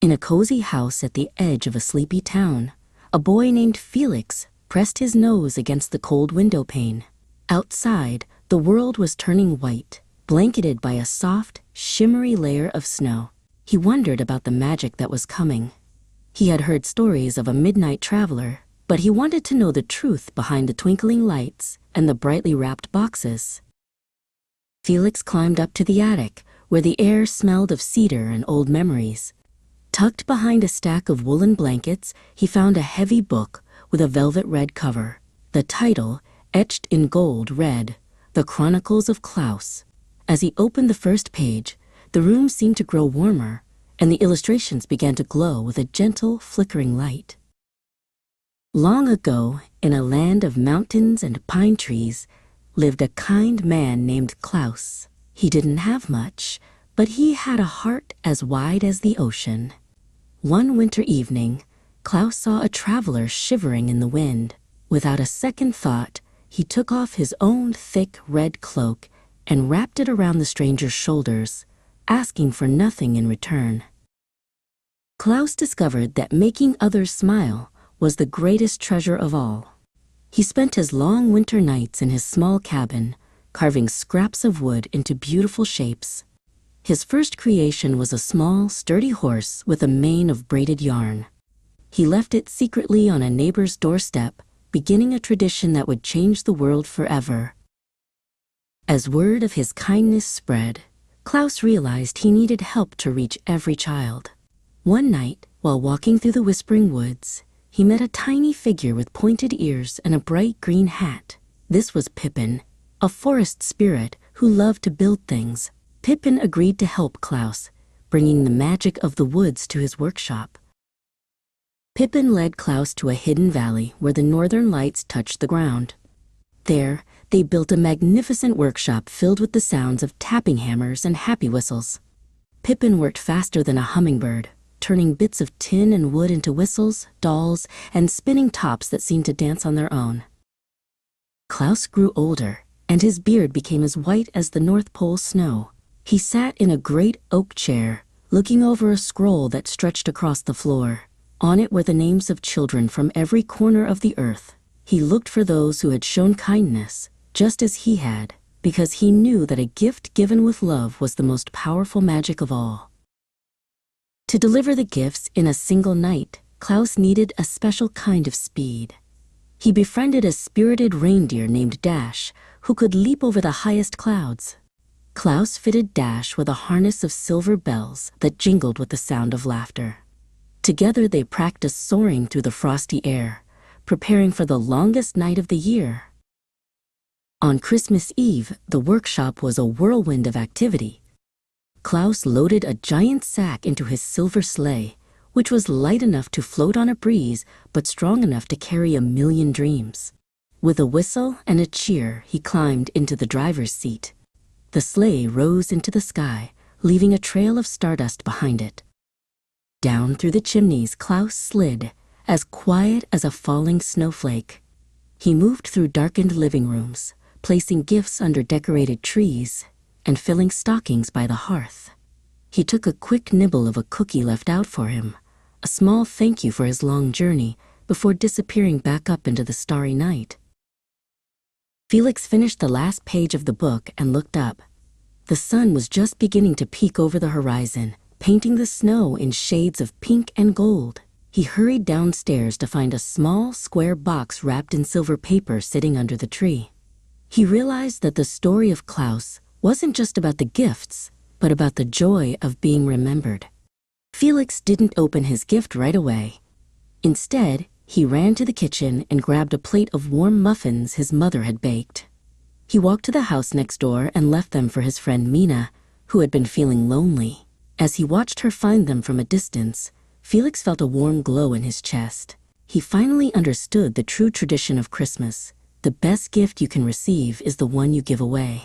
In a cozy house at the edge of a sleepy town, a boy named Felix pressed his nose against the cold window pane. Outside, the world was turning white, blanketed by a soft, shimmery layer of snow. He wondered about the magic that was coming. He had heard stories of a midnight traveler, but he wanted to know the truth behind the twinkling lights and the brightly wrapped boxes. Felix climbed up to the attic, where the air smelled of cedar and old memories. Tucked behind a stack of woolen blankets, he found a heavy book with a velvet red cover. The title, etched in gold, read, "The Chronicles of Klaus." As he opened the first page, the room seemed to grow warmer, and the illustrations began to glow with a gentle, flickering light. Long ago, in a land of mountains and pine trees, lived a kind man named Klaus. He didn't have much, but he had a heart as wide as the ocean. One winter evening, Klaus saw a traveler shivering in the wind. Without a second thought, he took off his own thick red cloak and wrapped it around the stranger's shoulders, asking for nothing in return. Klaus discovered that making others smile was the greatest treasure of all. He spent his long winter nights in his small cabin, carving scraps of wood into beautiful shapes. His first creation was a small, sturdy horse with a mane of braided yarn. He left it secretly on a neighbor's doorstep, beginning a tradition that would change the world forever. As word of his kindness spread, Klaus realized he needed help to reach every child. One night, while walking through the whispering woods, he met a tiny figure with pointed ears and a bright green hat. This was Pippin, a forest spirit who loved to build things. Pippin agreed to help Klaus, bringing the magic of the woods to his workshop. Pippin led Klaus to a hidden valley where the northern lights touched the ground. There, they built a magnificent workshop filled with the sounds of tapping hammers and happy whistles. Pippin worked faster than a hummingbird, turning bits of tin and wood into whistles, dolls, and spinning tops that seemed to dance on their own. Klaus grew older, and his beard became as white as the North Pole snow. He sat in a great oak chair, looking over a scroll that stretched across the floor. On it were the names of children from every corner of the earth. He looked for those who had shown kindness, just as he had, because he knew that a gift given with love was the most powerful magic of all. To deliver the gifts in a single night, Klaus needed a special kind of speed. He befriended a spirited reindeer named Dash, who could leap over the highest clouds. Klaus fitted Dash with a harness of silver bells that jingled with the sound of laughter. Together they practiced soaring through the frosty air, preparing for the longest night of the year. On Christmas Eve, the workshop was a whirlwind of activity. Klaus loaded a giant sack into his silver sleigh, which was light enough to float on a breeze but strong enough to carry 1,000,000 dreams. With a whistle and a cheer, he climbed into the driver's seat. The sleigh rose into the sky, leaving a trail of stardust behind it. Down through the chimneys Klaus slid, as quiet as a falling snowflake. He moved through darkened living rooms, placing gifts under decorated trees, and filling stockings by the hearth. He took a quick nibble of a cookie left out for him, a small thank you for his long journey, before disappearing back up into the starry night. Felix finished the last page of the book and looked up. The sun was just beginning to peek over the horizon, painting the snow in shades of pink and gold. He hurried downstairs to find a small, square box wrapped in silver paper sitting under the tree. He realized that the story of Klaus wasn't just about the gifts, but about the joy of being remembered. Felix didn't open his gift right away. Instead, he ran to the kitchen and grabbed a plate of warm muffins his mother had baked. He walked to the house next door and left them for his friend Mina, who had been feeling lonely. As he watched her find them from a distance, Felix felt a warm glow in his chest. He finally understood the true tradition of Christmas. The best gift you can receive is the one you give away.